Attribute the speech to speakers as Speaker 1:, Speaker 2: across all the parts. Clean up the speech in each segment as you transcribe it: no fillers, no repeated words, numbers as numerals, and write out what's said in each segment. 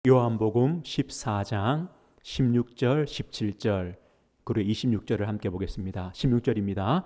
Speaker 1: 요한복음 14장 16절, 17절 그리고 26절을 함께 보겠습니다. 16절입니다.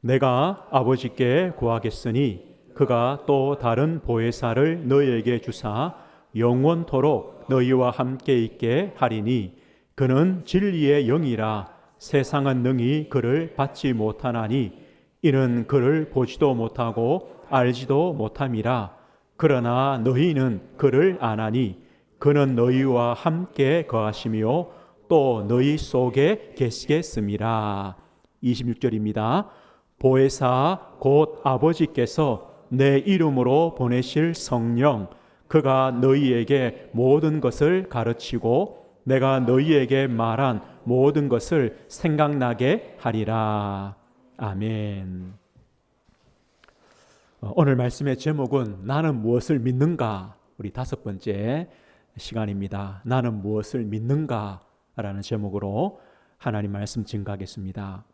Speaker 1: 내가 아버지께 구하겠으니 그가 또 다른 보혜사를 너희에게 주사 영원토록 너희와 함께 있게 하리니 그는 진리의 영이라. 세상은 능히 그를 받지 못하나니 이는 그를 보지도 못하고 알지도 못함이라. 그러나 너희는 그를 아나니 그는 너희와 함께 거하시며 또 너희 속에 계시겠음이라. 26절입니다. 보혜사 곧 아버지께서 내 이름으로 보내실 성령 그가 너희에게 모든 것을 가르치고 내가 너희에게 말한 모든 것을 생각나게 하리라. 아멘. 오늘 말씀의 제목은 나는 무엇을 믿는가? 우리 다섯 번째 시간입니다. 나는 무엇을 믿는가? 라는 제목으로 하나님 말씀 증거하겠습니다.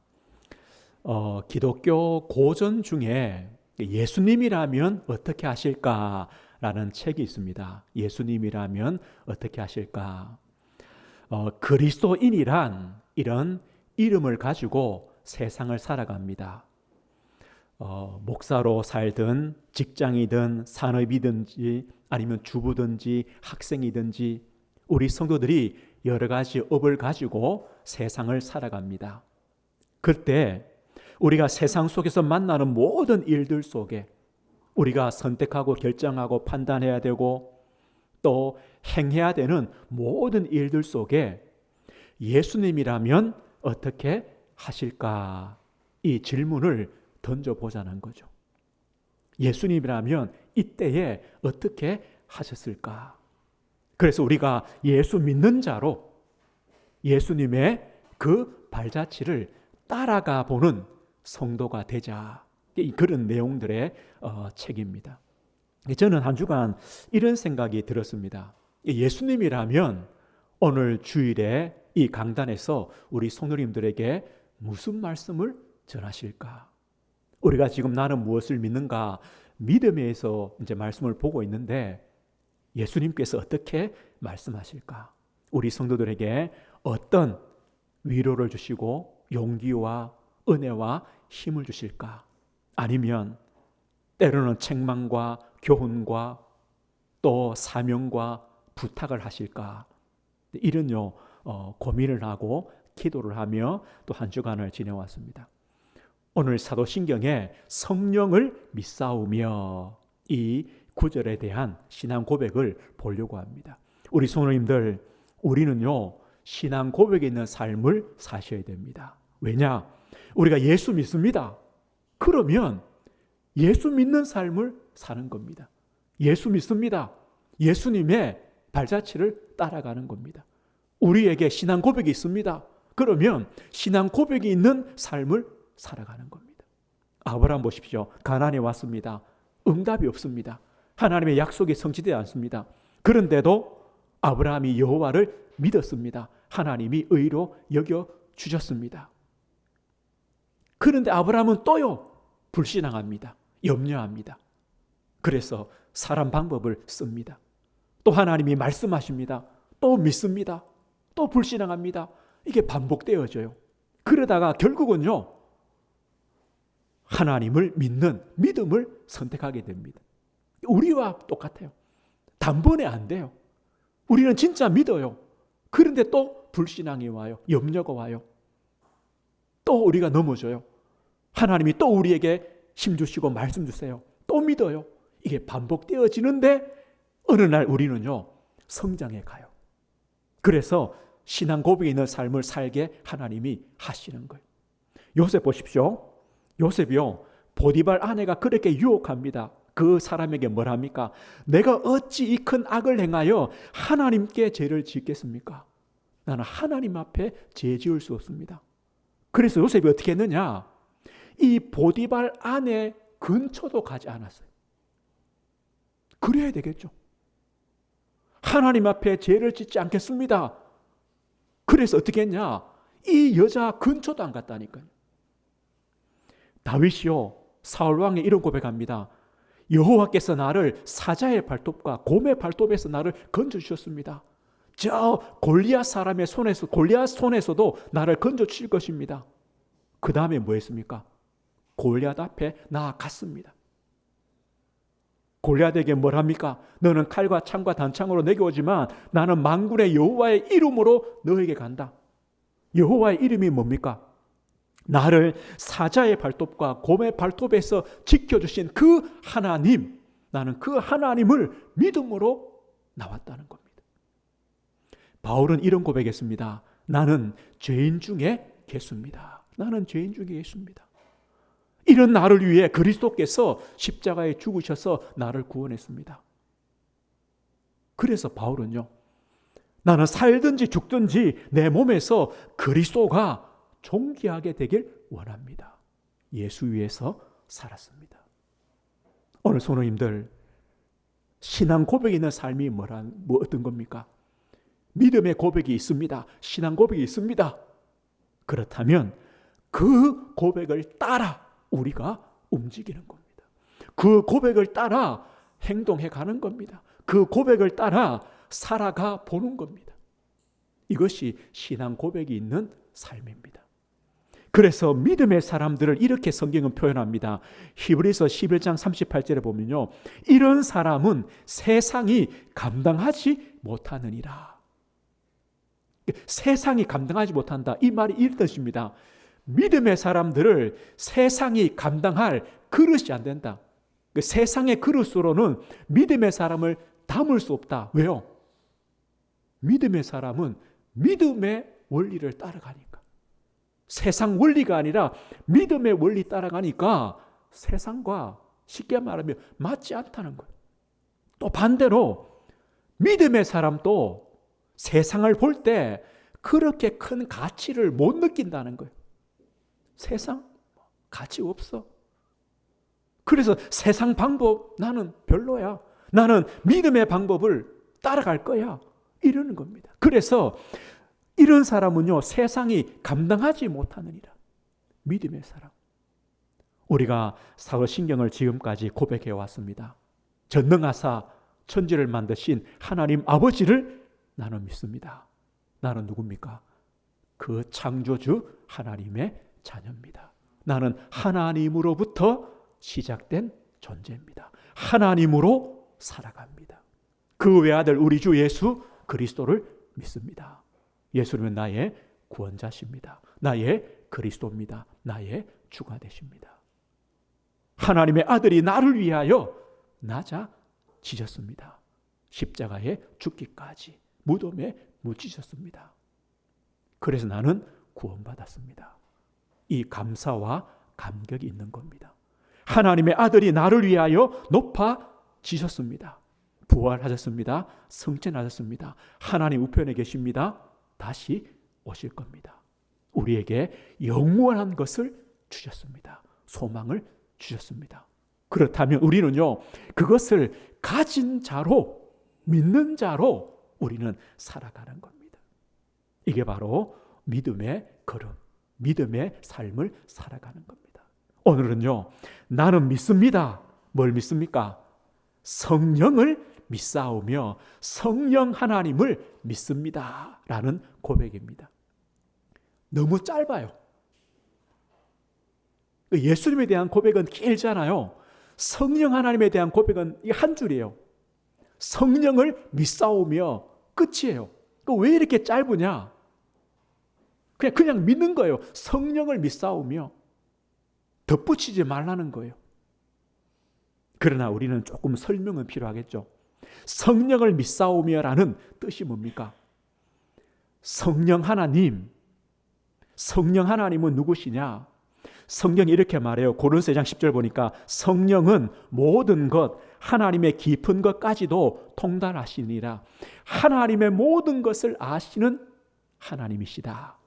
Speaker 1: 기독교 고전 중에 예수님이라면 어떻게 하실까? 라는 책이 있습니다. 예수님이라면 어떻게 하실까? 그리스도인이란 이런 이름을 가지고 세상을 살아갑니다. 목사로 살든 직장이든 산업이든지 아니면 주부든지 학생이든지 우리 성도들이 여러 가지 업을 가지고 세상을 살아갑니다. 그때 우리가 세상 속에서 만나는 모든 일들 속에 우리가 선택하고 결정하고 판단해야 되고 또 행해야 되는 모든 일들 속에 예수님이라면 어떻게 하실까? 이 질문을 던져보자는 거죠. 예수님이라면 이때에 어떻게 하셨을까? 그래서 우리가 예수 믿는 자로 예수님의 그 발자취를 따라가 보는 성도가 되자. 그런 내용들의 책입니다. 저는 한 주간 이런 생각이 들었습니다. 예수님이라면 오늘 주일에 이 강단에서 우리 성도님들에게 무슨 말씀을 전하실까? 우리가 지금 나는 무엇을 믿는가? 믿음에서 이제 말씀을 보고 있는데 예수님께서 어떻게 말씀하실까? 우리 성도들에게 어떤 위로를 주시고 용기와 은혜와 힘을 주실까? 아니면 때로는 책망과 교훈과 또 사명과 부탁을 하실까? 이런 고민을 하고 기도를 하며 또 한 주간을 지내왔습니다. 오늘 사도신경에 성령을 믿사오며 이 구절에 대한 신앙 고백을 보려고 합니다. 우리 성도님들, 우리는요 신앙 고백에 있는 삶을 사셔야 됩니다. 왜냐? 우리가 예수 믿습니다. 그러면 예수 믿는 삶을 사는 겁니다. 예수 믿습니다. 예수님의 발자취를 따라가는 겁니다. 우리에게 신앙 고백이 있습니다. 그러면 신앙 고백이 있는 삶을 살아가는 겁니다. 아브라함 보십시오. 가나안에 왔습니다. 응답이 없습니다. 하나님의 약속이 성취되지 않습니다. 그런데도 아브라함이 여호와를 믿었습니다. 하나님이 의로 여겨주셨습니다. 그런데 아브라함은 또요 불신앙합니다. 염려합니다. 그래서 사람 방법을 씁니다. 또 하나님이 말씀하십니다. 또 믿습니다. 또 불신앙합니다. 이게 반복되어져요. 그러다가 결국은요 하나님을 믿는 믿음을 선택하게 됩니다. 우리와 똑같아요. 단번에 안 돼요. 우리는 진짜 믿어요. 그런데 또 불신앙이 와요. 염려가 와요. 또 우리가 넘어져요. 하나님이 또 우리에게 힘 주시고 말씀 주세요. 또 믿어요. 이게 반복되어지는데 어느 날 우리는요 성장해 가요. 그래서 신앙 고백에 있는 삶을 살게 하나님이 하시는 거예요. 요셉 보십시오. 요셉이요 보디발 아내가 그렇게 유혹합니다. 그 사람에게 뭘 합니까? 내가 어찌 이 큰 악을 행하여 하나님께 죄를 짓겠습니까? 나는 하나님 앞에 죄 지을 수 없습니다. 그래서 요셉이 어떻게 했느냐? 이 보디발 아내 근처도 가지 않았어요. 그래야 되겠죠. 하나님 앞에 죄를 짓지 않겠습니다. 그래서 어떻게 했냐? 이 여자 근처도 안 갔다니까요. 다윗이요 사울 왕에 이런 고백합니다. 여호와께서 나를 사자의 발톱과 곰의 발톱에서 나를 건져주셨습니다. 저 골리앗 사람의 손에서, 골리앗 손에서도 나를 건져주실 것입니다. 그 다음에 뭐 했습니까? 골리앗 앞에 나아갔습니다. 골리앗에게 뭘 합니까? 너는 칼과 창과 단창으로 내게 오지만 나는 만군의 여호와의 이름으로 너에게 간다. 여호와의 이름이 뭡니까? 나를 사자의 발톱과 곰의 발톱에서 지켜주신 그 하나님, 나는 그 하나님을 믿음으로 나왔다는 겁니다. 바울은 이런 고백했습니다. 나는 죄인 중에 개수입니다. 나는 죄인 중에 개수입니다. 이런 나를 위해 그리스도께서 십자가에 죽으셔서 나를 구원했습니다. 그래서 바울은요, 나는 살든지 죽든지 내 몸에서 그리스도가 존귀하게 되길 원합니다. 예수 위에서 살았습니다. 오늘 성도님들, 신앙 고백이 있는 삶이 어떤 겁니까? 믿음의 고백이 있습니다. 신앙 고백이 있습니다. 그렇다면 그 고백을 따라 우리가 움직이는 겁니다. 그 고백을 따라 행동해 가는 겁니다. 그 고백을 따라 살아가 보는 겁니다. 이것이 신앙 고백이 있는 삶입니다. 그래서 믿음의 사람들을 이렇게 성경은 표현합니다. 히브리서 11장 38절에 보면요, 이런 사람은 세상이 감당하지 못하느니라. 세상이 감당하지 못한다, 이 말이 이런 뜻입니다. 믿음의 사람들을 세상이 감당할 그릇이 안 된다. 세상의 그릇으로는 믿음의 사람을 담을 수 없다. 왜요? 믿음의 사람은 믿음의 원리를 따라가니까. 세상 원리가 아니라 믿음의 원리 따라가니까 세상과 쉽게 말하면 맞지 않다는 거예요. 또 반대로 믿음의 사람도 세상을 볼 때 그렇게 큰 가치를 못 느낀다는 거예요. 세상 가치 없어. 그래서 세상 방법 나는 별로야. 나는 믿음의 방법을 따라갈 거야. 이러는 겁니다. 그래서 이런 사람은요, 세상이 감당하지 못하느니라. 믿음의 사람. 우리가 사도신경을 지금까지 고백해 왔습니다. 전능하사 천지를 만드신 하나님 아버지를 나는 믿습니다. 나는 누굽니까? 그 창조주 하나님의 자녀입니다. 나는 하나님으로부터 시작된 존재입니다. 하나님으로 살아갑니다. 그 외아들 우리 주 예수 그리스도를 믿습니다. 예수님은 나의 구원자십니다. 나의 그리스도입니다. 나의 주가 되십니다. 하나님의 아들이 나를 위하여 낮아 지셨습니다. 십자가에 죽기까지 무덤에 묻히셨습니다. 그래서 나는 구원받았습니다. 이 감사와 감격이 있는 겁니다. 하나님의 아들이 나를 위하여 높아지셨습니다. 부활하셨습니다. 승천하셨습니다. 하나님 우편에 계십니다. 다시 오실 겁니다. 우리에게 영원한 것을 주셨습니다. 소망을 주셨습니다. 그렇다면 우리는요, 그것을 가진 자로, 믿는 자로 우리는 살아가는 겁니다. 이게 바로 믿음의 걸음, 믿음의 삶을 살아가는 겁니다. 오늘은요, 나는 믿습니다. 뭘 믿습니까? 성령을 믿사오며 성령 하나님을 믿습니다. 라는 고백입니다. 너무 짧아요. 예수님에 대한 고백은 길잖아요. 성령 하나님에 대한 고백은 한 줄이에요. 성령을 믿사오며 끝이에요. 왜 이렇게 짧으냐? 그냥 믿는 거예요. 성령을 믿사오며 덧붙이지 말라는 거예요. 그러나 우리는 조금 설명은 필요하겠죠. 성령을 믿사오며라는 뜻이 뭡니까? 성령 하나님은 누구시냐? 성경이 이렇게 말해요. 고린도서 2장 10절 보니까 성령은 모든 것, 하나님의 깊은 것까지도 통달하시니라. 하나님의 모든 것을 아시는 하나님이시다.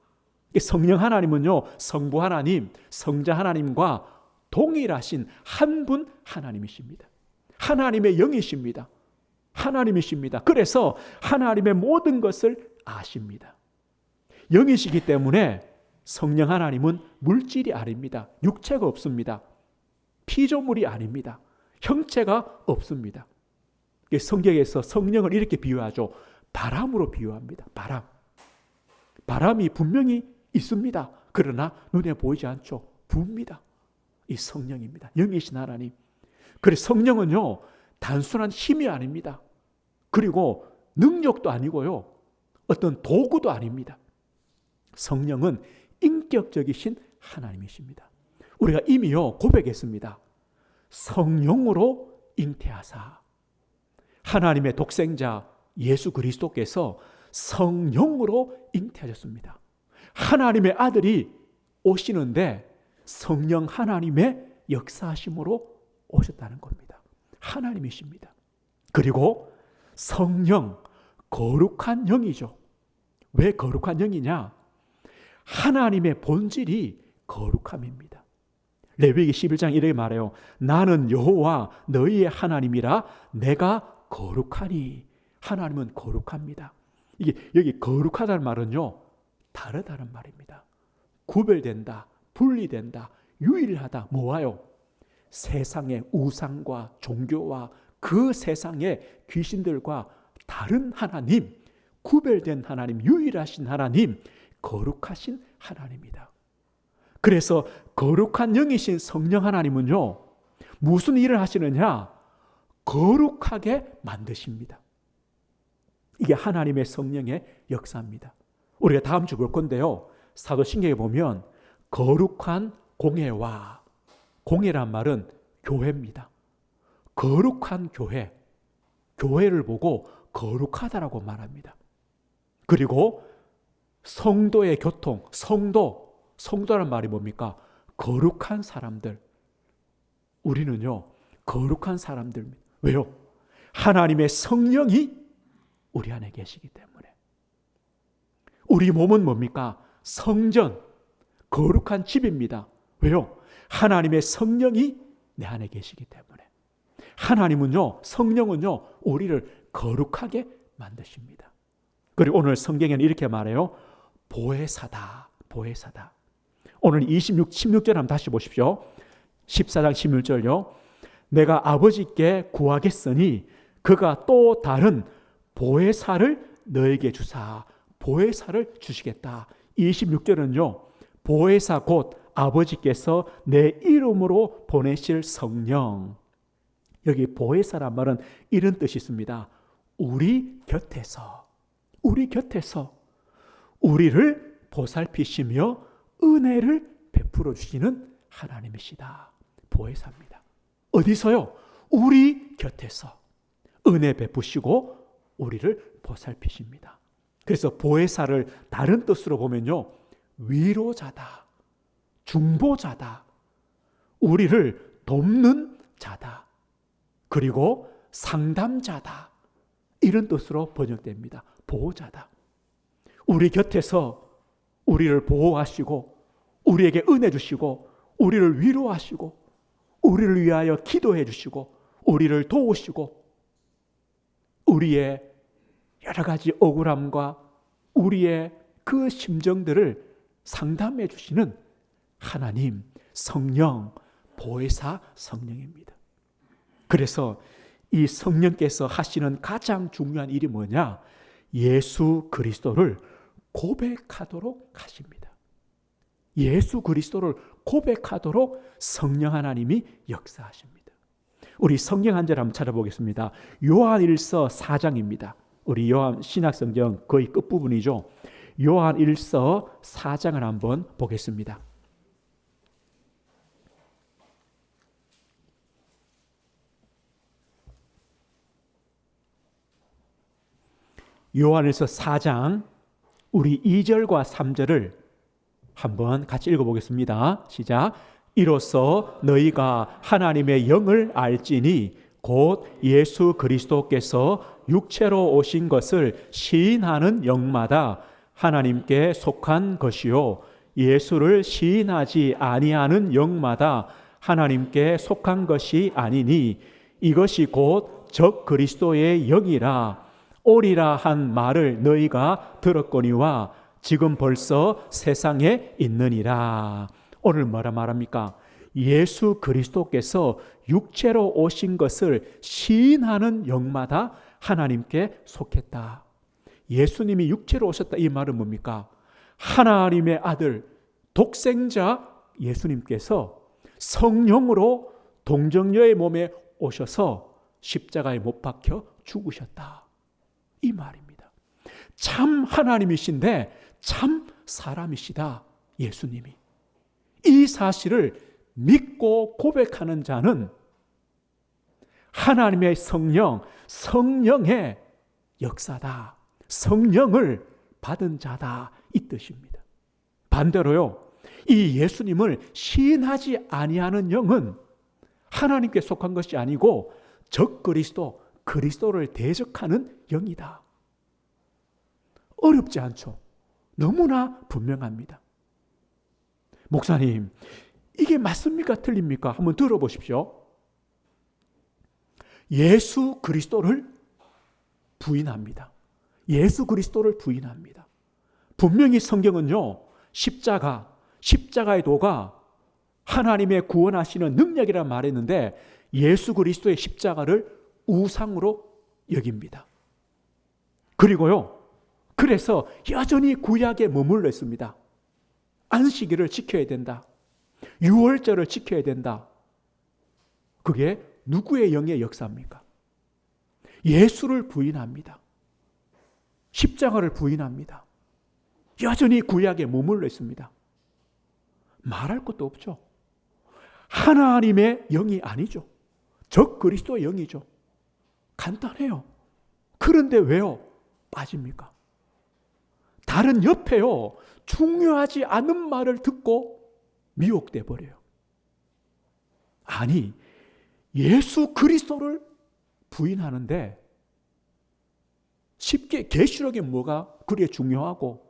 Speaker 1: 성령 하나님은요, 성부 하나님, 성자 하나님과 동일하신 한 분 하나님이십니다. 하나님의 영이십니다. 하나님이십니다. 그래서 하나님의 모든 것을 아십니다. 영이시기 때문에 성령 하나님은 물질이 아닙니다. 육체가 없습니다. 피조물이 아닙니다. 형체가 없습니다. 성경에서 성령을 이렇게 비유하죠. 바람으로 비유합니다. 바람이 분명히 있습니다. 그러나 눈에 보이지 않죠. 부습니다. 이 성령입니다. 영이신 하나님. 그래서 성령은요, 단순한 힘이 아닙니다. 그리고 능력도 아니고요, 어떤 도구도 아닙니다. 성령은 인격적이신 하나님이십니다. 우리가 이미요 고백했습니다. 성령으로 잉태하사. 하나님의 독생자 예수 그리스도께서 성령으로 잉태하셨습니다. 하나님의 아들이 오시는데 성령 하나님의 역사하심으로 오셨다는 겁니다. 하나님이십니다. 그리고 성령, 거룩한 영이죠. 왜 거룩한 영이냐? 하나님의 본질이 거룩함입니다. 레위기 11장 이렇게 말해요. 나는 여호와 너희의 하나님이라 내가 거룩하니. 하나님은 거룩합니다. 이게 여기 거룩하다는 말은요, 다르다는 말입니다. 구별된다, 분리된다, 유일하다. 뭐와요? 세상의 우상과 종교와 그 세상의 귀신들과 다른 하나님, 구별된 하나님, 유일하신 하나님, 거룩하신 하나님이다. 그래서 거룩한 영이신 성령 하나님은요, 무슨 일을 하시느냐? 거룩하게 만드십니다. 이게 하나님의 성령의 역사입니다. 우리가 다음 주 볼 건데요, 사도신경에 보면 거룩한 공회와, 공회란 말은 교회입니다. 거룩한 교회, 교회를 보고 거룩하다라고 말합니다. 그리고 성도의 교통, 성도란 말이 뭡니까? 거룩한 사람들. 우리는요, 거룩한 사람들입니다. 왜요? 하나님의 성령이 우리 안에 계시기 때문에. 우리 몸은 뭡니까? 성전, 거룩한 집입니다. 왜요? 하나님의 성령이 내 안에 계시기 때문에. 하나님은요, 성령은요, 우리를 거룩하게 만드십니다. 그리고 오늘 성경에는 이렇게 말해요. 보혜사다. 오늘 16절 한번 다시 보십시오. 14장 16절요. 내가 아버지께 구하겠으니 그가 또 다른 보혜사를 너에게 주사. 보혜사를 주시겠다. 26절은요. 보혜사 곧 아버지께서 내 이름으로 보내실 성령. 여기 보혜사란 말은 이런 뜻이 있습니다. 우리 곁에서 우리를 보살피시며 은혜를 베풀어 주시는 하나님이시다. 보혜사입니다. 어디서요? 우리 곁에서 은혜 베푸시고 우리를 보살피십니다. 그래서 보혜사를 다른 뜻으로 보면요, 위로자다, 중보자다, 우리를 돕는 자다, 그리고 상담자다, 이런 뜻으로 번역됩니다. 보호자다. 우리 곁에서 우리를 보호하시고 우리에게 은혜 주시고 우리를 위로하시고 우리를 위하여 기도해 주시고 우리를 도우시고 우리의 여러 가지 억울함과 우리의 그 심정들을 상담해 주시는 하나님, 성령, 보혜사 성령입니다. 그래서 이 성령께서 하시는 가장 중요한 일이 뭐냐? 예수 그리스도를 고백하도록 하십니다. 예수 그리스도를 고백하도록 성령 하나님이 역사하십니다. 우리 성경 한 절 한번 찾아보겠습니다. 요한일서 4장입니다. 우리 요한 신약성경 거의 끝부분이죠. 요한일서 4장을 한번 보겠습니다. 요한일서 4장 우리 2절과 3절을 한번 같이 읽어보겠습니다. 시작. 이로써 너희가 하나님의 영을 알지니 곧 예수 그리스도께서 육체로 오신 것을 시인하는 영마다 하나님께 속한 것이요 예수를 시인하지 아니하는 영마다 하나님께 속한 것이 아니니 이것이 곧 적 그리스도의 영이라. 오리라 한 말을 너희가 들었거니와 지금 벌써 세상에 있느니라. 오늘 뭐라 말합니까? 예수 그리스도께서 육체로 오신 것을 시인하는 영마다 하나님께 속했다. 예수님이 육체로 오셨다, 이 말은 뭡니까? 하나님의 아들 독생자 예수님께서 성령으로 동정녀의 몸에 오셔서 십자가에 못 박혀 죽으셨다, 이 말입니다. 참 하나님이신데 참 사람이시다, 예수님이. 이 사실을 믿고 고백하는 자는 하나님의 성령, 성령의 역사다, 성령을 받은 자다, 이 뜻입니다. 반대로요, 이 예수님을 시인하지 아니하는 영은 하나님께 속한 것이 아니고 적그리스도, 그리스도를 대적하는 영이다. 어렵지 않죠? 너무나 분명합니다. 목사님, 이게 맞습니까? 틀립니까? 한번 들어보십시오. 예수 그리스도를 부인합니다. 예수 그리스도를 부인합니다. 분명히 성경은요, 십자가의 도가 하나님의 구원하시는 능력이라 말했는데 예수 그리스도의 십자가를 우상으로 여깁니다. 그리고요, 그래서 여전히 구약에 머물러 있습니다. 안식일을 지켜야 된다. 유월절을 지켜야 된다. 그게 누구의 영의 역사입니까? 예수를 부인합니다. 십자가를 부인합니다. 여전히 구약에 머물러 있습니다. 말할 것도 없죠. 하나님의 영이 아니죠. 적 그리스도의 영이죠. 간단해요. 그런데 왜요? 빠집니까? 다른 옆에요, 중요하지 않은 말을 듣고 미혹돼 버려요. 아니, 예수 그리스도를 부인하는데 쉽게 계시록이 뭐가 그게 중요하고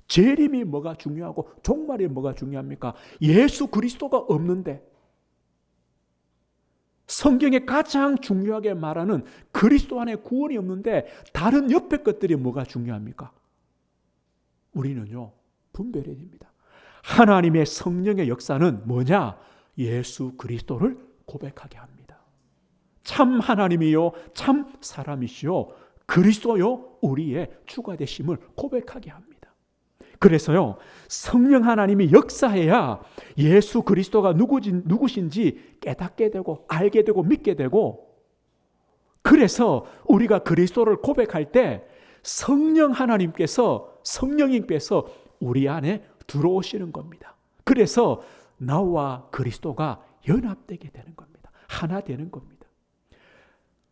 Speaker 1: 재림이 뭐가 중요하고 종말이 뭐가 중요합니까? 예수 그리스도가 없는데, 성경에 가장 중요하게 말하는 그리스도 안에 구원이 없는데 다른 옆에 것들이 뭐가 중요합니까? 우리는요, 분별해야 됩니다. 하나님의 성령의 역사는 뭐냐? 예수 그리스도를 고백하게 합니다. 참 하나님이요, 참 사람이시요, 그리스도요, 우리의 주가 되심을 고백하게 합니다. 그래서요, 성령 하나님이 역사해야 예수 그리스도가 누구신지 깨닫게 되고 알게 되고 믿게 되고, 그래서 우리가 그리스도를 고백할 때 성령님께서 우리 안에 들어오시는 겁니다. 그래서 나와 그리스도가 연합되게 되는 겁니다. 하나 되는 겁니다.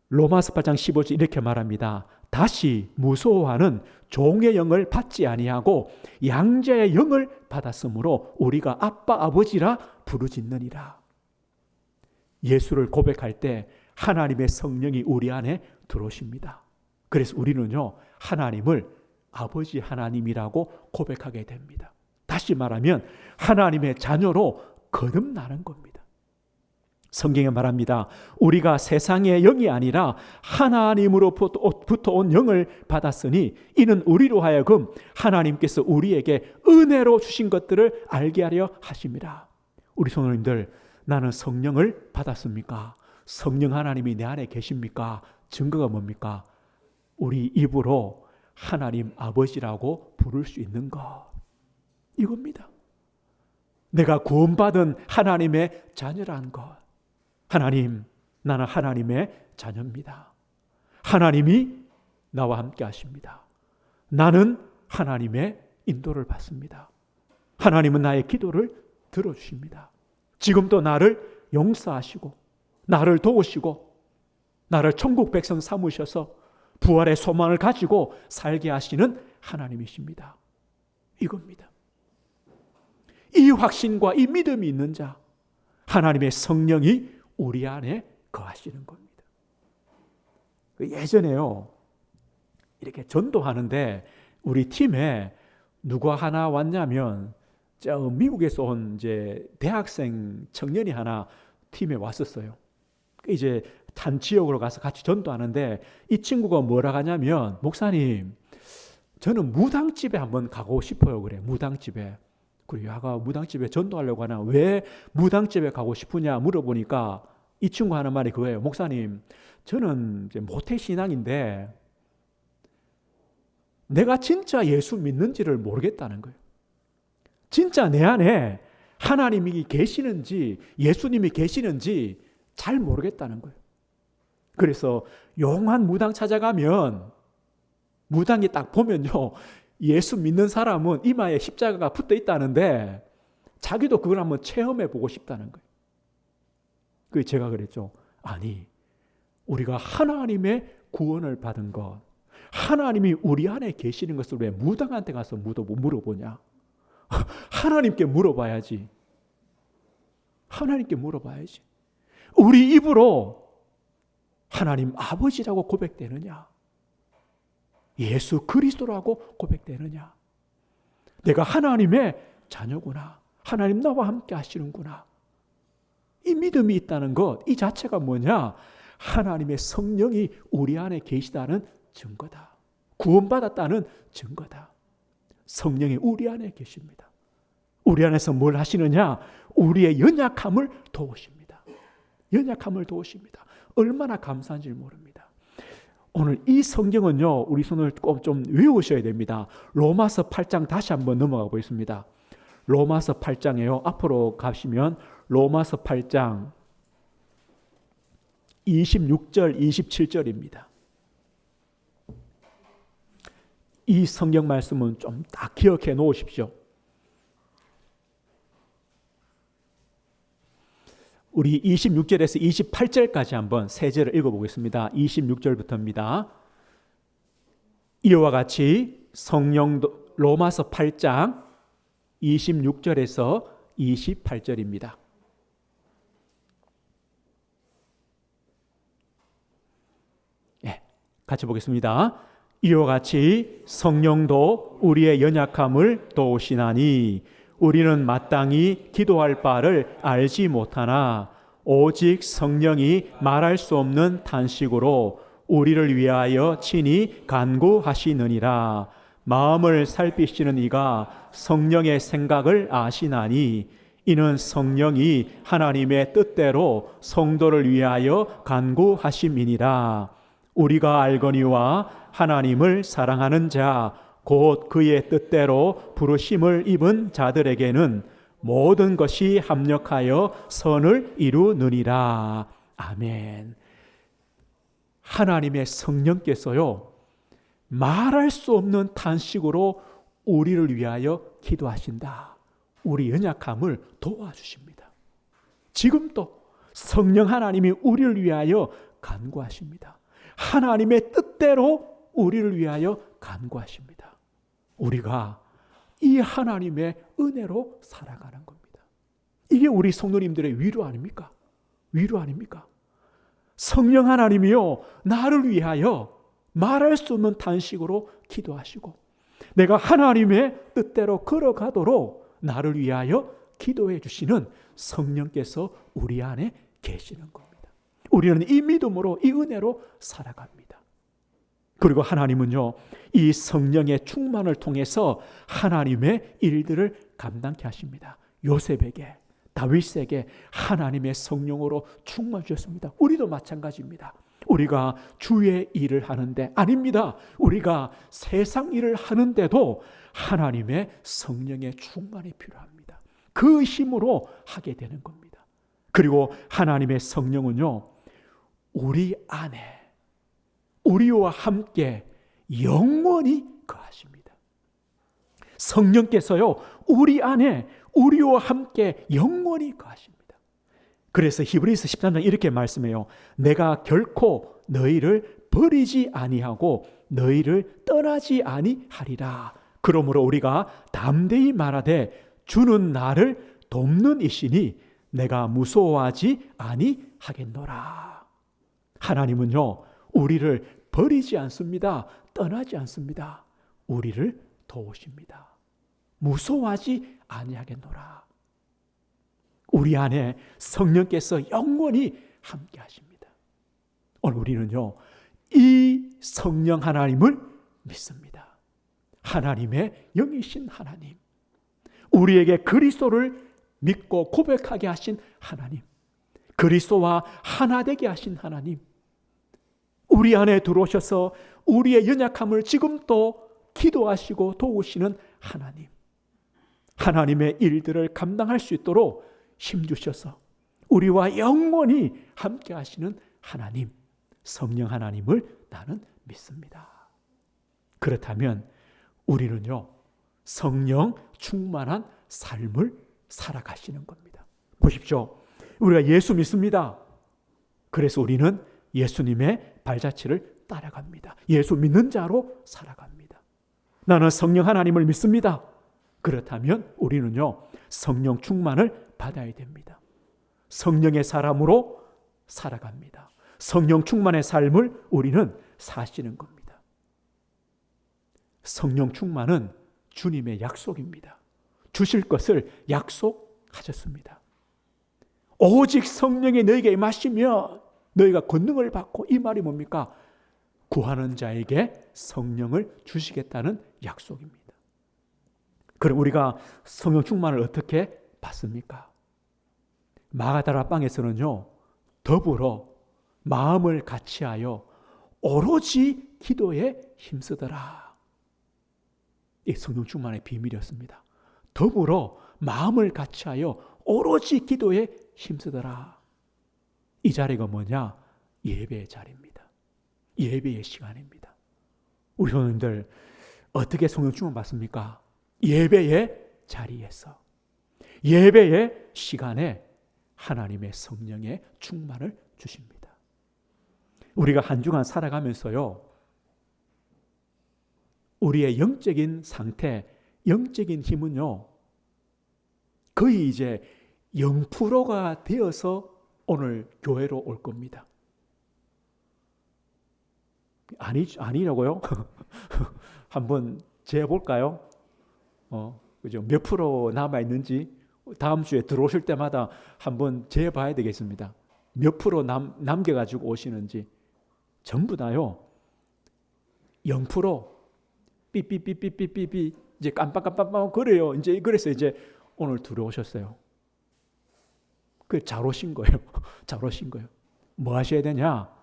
Speaker 1: 로마서 8장 15절 이렇게 말합니다. 다시 무소호하는 종의 영을 받지 아니하고 양자의 영을 받았으므로 우리가 아빠 아버지라 부르짖느니라. 예수를 고백할 때 하나님의 성령이 우리 안에 들어오십니다. 그래서 우리는요, 하나님을 아버지 하나님이라고 고백하게 됩니다. 다시 말하면 하나님의 자녀로 거듭나는 겁니다. 성경에 말합니다. 우리가 세상의 영이 아니라 하나님으로부터 온 영을 받았으니 이는 우리로 하여금 하나님께서 우리에게 은혜로 주신 것들을 알게 하려 하심이라. 우리 성도님들, 나는 성령을 받았습니까? 성령 하나님이 내 안에 계십니까? 증거가 뭡니까? 우리 입으로 하나님 아버지라고 부를 수 있는 것, 이겁니다. 내가 구원받은 하나님의 자녀라는 것. 하나님, 나는 하나님의 자녀입니다. 하나님이 나와 함께 하십니다. 나는 하나님의 인도를 받습니다. 하나님은 나의 기도를 들어주십니다. 지금도 나를 용서하시고 나를 도우시고 나를 천국 백성 삼으셔서 부활의 소망을 가지고 살게 하시는 하나님이십니다. 이겁니다. 이 확신과 이 믿음이 있는 자, 하나님의 성령이 우리 안에 거하시는 겁니다. 예전에요, 이렇게 전도하는데 우리 팀에 누가 하나 왔냐면, 저 미국에서 온 이제 대학생 청년이 하나 팀에 왔었어요. 이제 한 지역으로 가서 같이 전도하는데 이 친구가 뭐라 하냐면, 목사님, 저는 무당집에 한번 가고 싶어요. 그래, 무당집에. 그리고 야가 무당집에 전도하려고 하나, 왜 무당집에 가고 싶으냐 물어보니까 이 친구 하는 말이 그거예요. 목사님, 저는 이제 모태신앙인데 내가 진짜 예수 믿는지를 모르겠다는 거예요. 진짜 내 안에 하나님이 계시는지 예수님이 계시는지 잘 모르겠다는 거예요. 그래서 용한 무당 찾아가면 무당이 딱 보면요, 예수 믿는 사람은 이마에 십자가가 붙어 있다는데 자기도 그걸 한번 체험해 보고 싶다는 거예요. 그 제가 그랬죠. 아니, 우리가 하나님의 구원을 받은 것, 하나님이 우리 안에 계시는 것을 왜 무당한테 가서 물어보냐? 하나님께 물어봐야지. 하나님께 물어봐야지. 우리 입으로 하나님 아버지라고 고백되느냐? 예수 그리스도라고 고백되느냐? 내가 하나님의 자녀구나. 하나님 나와 함께 하시는구나. 이 믿음이 있다는 것, 이 자체가 뭐냐? 하나님의 성령이 우리 안에 계시다는 증거다. 구원받았다는 증거다. 성령이 우리 안에 계십니다. 우리 안에서 뭘 하시느냐? 우리의 연약함을 도우십니다. 연약함을 도우십니다. 얼마나 감사한지 모릅니다. 오늘 이 성경은요, 우리 손을 꼭 좀 외우셔야 됩니다. 로마서 8장 다시 한번 넘어가 보겠습니다. 로마서 8장에요. 앞으로 가시면 로마서 8장 26절, 27절입니다. 이 성경 말씀은 좀 딱 기억해 놓으십시오. 우리 26절에서 28절까지 한번 세 절을 읽어보겠습니다. 26절부터입니다. 이와 같이 성령도, 로마서 8장 26절에서 28절입니다. 네, 같이 보겠습니다. 이와 같이 성령도 우리의 연약함을 도우시나니 우리는 마땅히 기도할 바를 알지 못하나 오직 성령이 말할 수 없는 탄식으로 우리를 위하여 친히 간구하시느니라. 마음을 살피시는 이가 성령의 생각을 아시나니 이는 성령이 하나님의 뜻대로 성도를 위하여 간구하심이니라. 우리가 알거니와 하나님을 사랑하는 자 곧 그의 뜻대로 부르심을 입은 자들에게는 모든 것이 합력하여 선을 이루느니라. 아멘. 하나님의 성령께서요, 말할 수 없는 탄식으로 우리를 위하여 기도하신다. 우리 연약함을 도와주십니다. 지금도 성령 하나님이 우리를 위하여 간구하십니다. 하나님의 뜻대로 우리를 위하여 간구하십니다. 우리가 이 하나님의 은혜로 살아가는 겁니다. 이게 우리 성도님들의 위로 아닙니까? 위로 아닙니까? 성령 하나님이요, 나를 위하여 말할 수 없는 탄식으로 기도하시고 내가 하나님의 뜻대로 걸어가도록 나를 위하여 기도해 주시는 성령께서 우리 안에 계시는 겁니다. 우리는 이 믿음으로, 이 은혜로 살아갑니다. 그리고 하나님은요, 이 성령의 충만을 통해서 하나님의 일들을 감당케 하십니다. 요셉에게, 다윗에게 하나님의 성령으로 충만 주셨습니다. 우리도 마찬가지입니다. 우리가 주의 일을 하는데, 아닙니다, 우리가 세상 일을 하는데도 하나님의 성령의 충만이 필요합니다. 그 힘으로 하게 되는 겁니다. 그리고 하나님의 성령은요, 우리 안에 우리와 함께 영원히 거하십니다. 성령께서요, 우리 안에 우리와 함께 영원히 거하십니다. 그래서 히브리서 13장 이렇게 말씀해요. 내가 결코 너희를 버리지 아니하고 너희를 떠나지 아니하리라. 그러므로 우리가 담대히 말하되 주는 나를 돕는 이시니 내가 무서워하지 아니하겠노라. 하나님은요, 우리를 버리지 않습니다. 떠나지 않습니다. 우리를 도우십니다. 무서워하지 아니하겠노라. 우리 안에 성령께서 영원히 함께 하십니다. 오늘 우리는요, 이 성령 하나님을 믿습니다. 하나님의 영이신 하나님, 우리에게 그리스도를 믿고 고백하게 하신 하나님, 그리스도와 하나 되게 하신 하나님, 우리 안에 들어오셔서 우리의 연약함을 지금 또 기도하시고 도우시는 하나님, 하나님의 일들을 감당할 수 있도록 힘주셔서 우리와 영원히 함께 하시는 하나님, 성령 하나님을 나는 믿습니다. 그렇다면 우리는요, 성령 충만한 삶을 살아가시는 겁니다. 보십시오. 우리가 예수 믿습니다. 그래서 우리는 예수님의 발자취를 따라갑니다. 예수 믿는 자로 살아갑니다. 나는 성령 하나님을 믿습니다. 그렇다면 우리는요, 성령 충만을 받아야 됩니다. 성령의 사람으로 살아갑니다. 성령 충만의 삶을 우리는 사시는 겁니다. 성령 충만은 주님의 약속입니다. 주실 것을 약속하셨습니다. 오직 성령이 너희에게 임하시면 너희가 권능을 받고, 이 말이 뭡니까? 구하는 자에게 성령을 주시겠다는 약속입니다. 그럼 우리가 성령 충만을 어떻게 받습니까? 마가다라 방에서는요, 더불어 마음을 같이하여 오로지 기도에 힘쓰더라. 이 성령 충만의 비밀이었습니다. 더불어 마음을 같이하여 오로지 기도에 힘쓰더라. 이 자리가 뭐냐? 예배의 자리입니다. 예배의 시간입니다. 우리 성도님들 어떻게 성령 충만 받습니까? 예배의 자리에서, 예배의 시간에 하나님의 성령의 충만을 주십니다. 우리가 한 주간 살아가면서요, 우리의 영적인 상태, 영적인 힘은요, 거의 이제 0%가 되어서 오늘 교회로 올 겁니다. 아니라고요? 한번 재볼까요? 그죠? 몇 프로 남아있는지 다음 주에 들어오실 때마다 한번 재봐야 되겠습니다. 몇 프로 남겨가지고 오시는지. 전부 다요, 0%, 삐삐삐삐삐삐삐, 이제 깜빡깜빡 그래요. 이제 그래서 이제 오늘 들어오셨어요. 잘 오신 거예요. 잘 오신 거예요. 뭐 하셔야 되냐?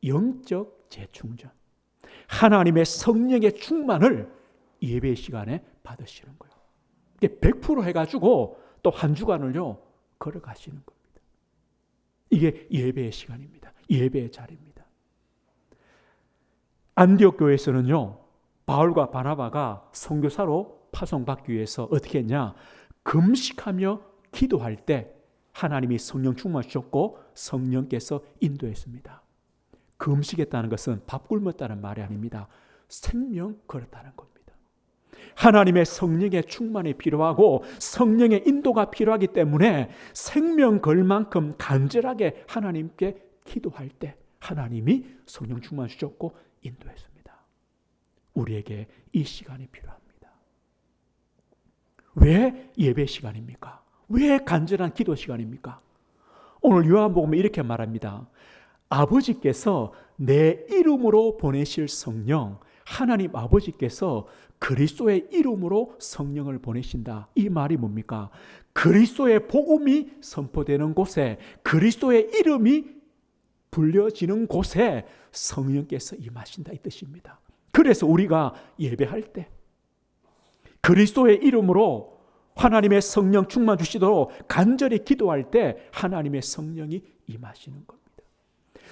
Speaker 1: 영적 재충전. 하나님의 성령의 충만을 예배 시간에 받으시는 거예요. 100% 해가지고 또 한 주간을요, 걸어가시는 겁니다. 이게 예배의 시간입니다. 예배의 자리입니다. 안디옥 교회에서는요, 바울과 바나바가 선교사로 파송받기 위해서 어떻게 했냐? 금식하며 기도할 때 하나님이 성령 충만 주셨고 성령께서 인도했습니다. 금식했다는 것은 밥 굶었다는 말이 아닙니다. 생명 걸었다는 겁니다. 하나님의 성령의 충만이 필요하고 성령의 인도가 필요하기 때문에 생명 걸 만큼 간절하게 하나님께 기도할 때 하나님이 성령 충만 주셨고 인도했습니다. 우리에게 이 시간이 필요합니다. 왜 예배 시간입니까? 왜 간절한 기도 시간입니까? 오늘 요한복음에 이렇게 말합니다. 아버지께서 내 이름으로 보내실 성령, 하나님 아버지께서 그리스도의 이름으로 성령을 보내신다. 이 말이 뭡니까? 그리스도의 복음이 선포되는 곳에, 그리스도의 이름이 불려지는 곳에 성령께서 임하신다, 이 뜻입니다. 그래서 우리가 예배할 때 그리스도의 이름으로 하나님의 성령 충만 주시도록 간절히 기도할 때 하나님의 성령이 임하시는 겁니다.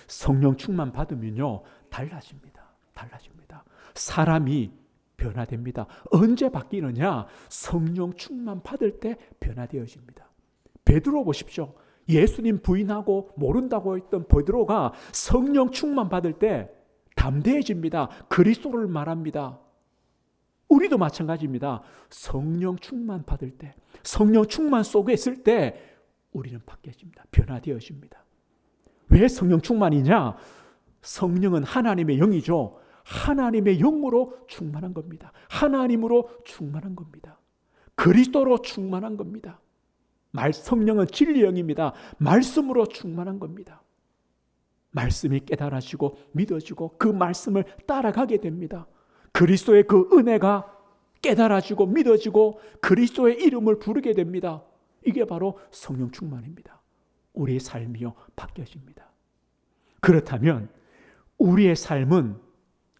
Speaker 1: 성령 충만 받으면요, 달라집니다. 달라집니다. 사람이 변화됩니다. 언제 바뀌느냐? 성령 충만 받을 때 변화되어집니다. 베드로 보십시오. 예수님 부인하고 모른다고 했던 베드로가 성령 충만 받을 때 담대해집니다. 그리스도를 말합니다. 우리도 마찬가지입니다. 성령 충만 받을 때, 성령 충만 속에 있을 때 우리는 바뀌어집니다. 변화되어집니다. 왜 성령 충만이냐? 성령은 하나님의 영이죠. 하나님의 영으로 충만한 겁니다. 하나님으로 충만한 겁니다. 그리스도로 충만한 겁니다. 성령은 진리의 영입니다. 말씀으로 충만한 겁니다. 말씀이 깨달아지고 믿어지고 그 말씀을 따라가게 됩니다. 그리스도의 그 은혜가 깨달아지고 믿어지고 그리스도의 이름을 부르게 됩니다. 이게 바로 성령 충만입니다. 우리의 삶이요 바뀌어집니다. 그렇다면 우리의 삶은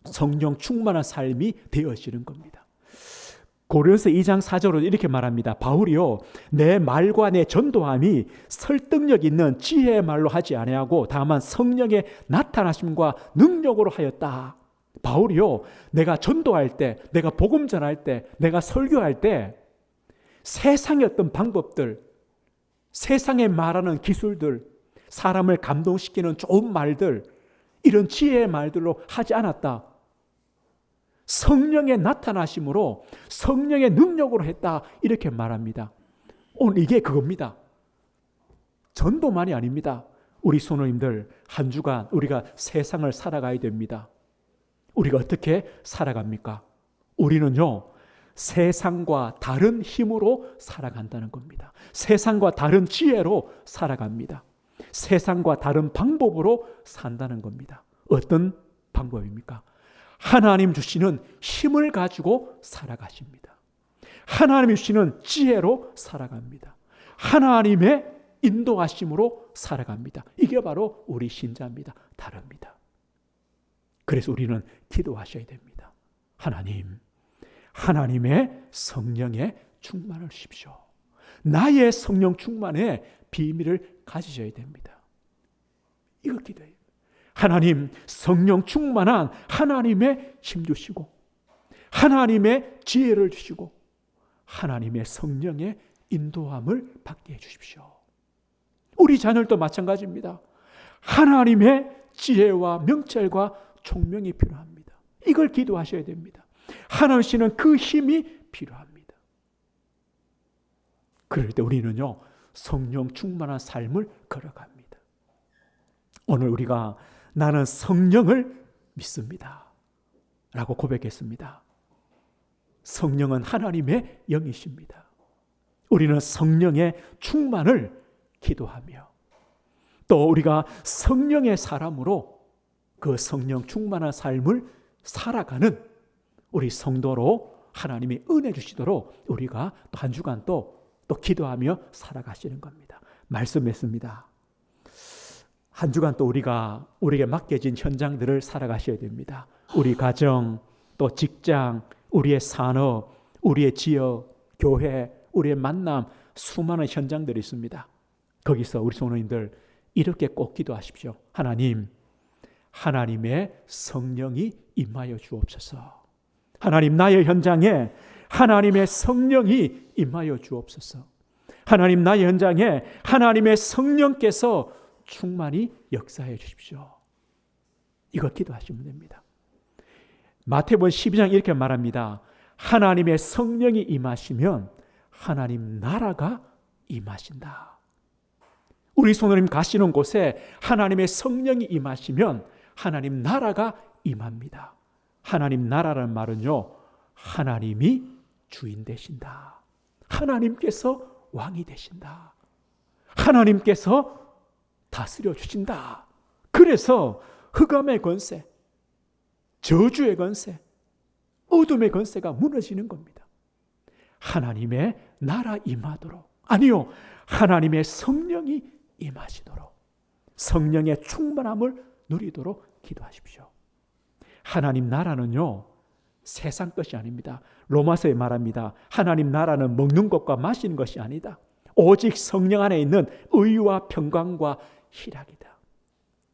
Speaker 1: 성령 충만한 삶이 되어지는 겁니다. 고린도서 2장 4절로 이렇게 말합니다. 바울이요 내 말과 내 전도함이 설득력 있는 지혜의 말로 하지 아니하고 다만 성령의 나타나심과 능력으로 하였다. 바울이요 내가 전도할 때, 내가 복음 전할 때, 내가 설교할 때 세상의 어떤 방법들, 세상에 말하는 기술들, 사람을 감동시키는 좋은 말들, 이런 지혜의 말들로 하지 않았다. 성령의 나타나심으로 성령의 능력으로 했다. 이렇게 말합니다. 오늘 이게 그겁니다. 전도만이 아닙니다. 우리 성도님들 한 주간 우리가 세상을 살아가야 됩니다. 우리가 어떻게 살아갑니까? 우리는요 세상과 다른 힘으로 살아간다는 겁니다. 세상과 다른 지혜로 살아갑니다. 세상과 다른 방법으로 산다는 겁니다. 어떤 방법입니까? 하나님 주시는 힘을 가지고 살아가십니다. 하나님 주시는 지혜로 살아갑니다. 하나님의 인도하심으로 살아갑니다. 이게 바로 우리 신자입니다. 다릅니다. 그래서 우리는 기도하셔야 됩니다. 하나님, 하나님의 성령의 충만을 주십시오. 나의 성령 충만의 비밀을 가지셔야 됩니다. 이거 기도해요. 하나님, 성령 충만한 하나님의 힘 주시고 하나님의 지혜를 주시고 하나님의 성령의 인도함을 받게 해주십시오. 우리 자녀들도 마찬가지입니다. 하나님의 지혜와 명철과 총명이 필요합니다. 이걸 기도하셔야 됩니다. 하나님 씨는 그 힘이 필요합니다. 그럴 때 우리는요 성령 충만한 삶을 걸어갑니다. 오늘 우리가 나는 성령을 믿습니다 라고 고백했습니다. 성령은 하나님의 영이십니다. 우리는 성령의 충만을 기도하며 또 우리가 성령의 사람으로 그 성령 충만한 삶을 살아가는 우리 성도로 하나님이 은혜 주시도록 우리가 또 한 주간 또 기도하며 살아가시는 겁니다. 말씀했습니다. 한 주간 또 우리에게 맡겨진 현장들을 살아가셔야 됩니다. 우리 가정, 또 직장, 우리의 산업, 우리의 지역, 교회, 우리의 만남, 수많은 현장들이 있습니다. 거기서 우리 성도님들 이렇게 꼭 기도하십시오. 하나님, 하나님의 성령이 임하여 주옵소서. 하나님, 나의 현장에 하나님의 성령이 임하여 주옵소서. 하나님, 나의 현장에 하나님의 성령께서 충만히 역사해 주십시오. 이거 기도하시면 됩니다. 마태복음 12장 이렇게 말합니다. 하나님의 성령이 임하시면 하나님 나라가 임하신다. 우리 성도님 가시는 곳에 하나님의 성령이 임하시면 하나님 나라가 임합니다. 하나님 나라라는 말은요, 하나님이 주인 되신다. 하나님께서 왕이 되신다. 하나님께서 다스려 주신다. 그래서 흑암의 권세, 저주의 권세, 어둠의 권세가 무너지는 겁니다. 하나님의 나라 임하도록, 아니요, 하나님의 성령이 임하시도록 성령의 충만함을 누리도록 기도하십시오. 하나님 나라는요 세상 것이 아닙니다. 로마서에 말합니다. 하나님 나라는 먹는 것과 마시는 것이 아니다. 오직 성령 안에 있는 의와 평강과 희락이다.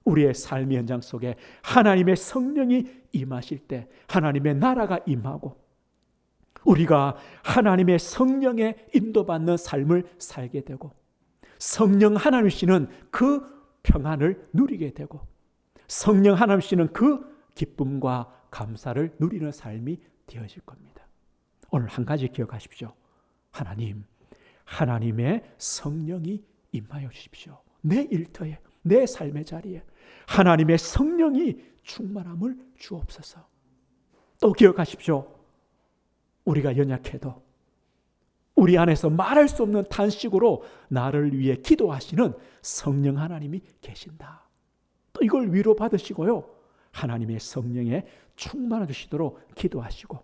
Speaker 1: 우리의 삶의 현장 속에 하나님의 성령이 임하실 때 하나님의 나라가 임하고 우리가 하나님의 성령에 인도받는 삶을 살게 되고 성령 하나님이시는 그 평안을 누리게 되고 성령 하나님이시는 그 기쁨과 감사를 누리는 삶이 되어질 겁니다. 오늘 한 가지 기억하십시오. 하나님, 하나님의 성령이 임하여 주십시오. 내 일터에, 내 삶의 자리에 하나님의 성령이 충만함을 주옵소서. 또 기억하십시오. 우리가 연약해도 우리 안에서 말할 수 없는 탄식으로 나를 위해 기도하시는 성령 하나님이 계신다. 또 이걸 위로받으시고요. 하나님의 성령에 충만해 주시도록 기도하시고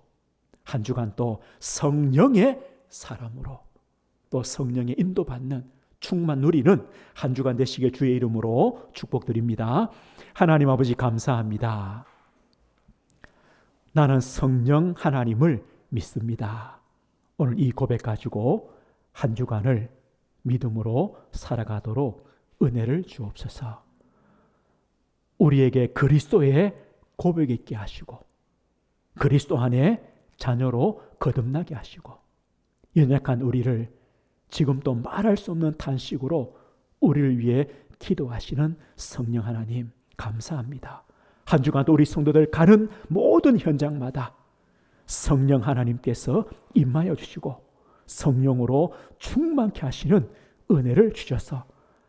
Speaker 1: 한 주간 또 성령의 사람으로 또 성령의 인도받는 충만 누리는 한 주간 되시길 주의 이름으로 축복드립니다. 하나님 아버지 감사합니다. 나는 성령 하나님을 믿습니다. 오늘 이 고백 가지고 한 주간을 믿음으로 살아가도록 은혜를 주옵소서. 우리에게 그리스도의 고백 있게 하시고 그리스도 안에 자녀로 거듭나게 하시고 연약한 우리를 지금 또 말할 수 없는 탄식으로 우리를 위해 기도하시는 성령 하나님 감사합니다. 한 주간 우리 성도들 가는 모든 현장마다 성령 하나님께서 임하여 주시고 성령으로 충만케 하시는 은혜를 주셔서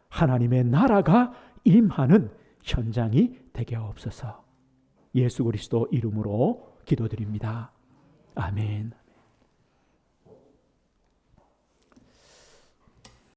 Speaker 1: 하나님의 나라가 임하는 현장이 되게 하옵소서. 예수 그리스도 이름으로 기도드립니다. 아멘.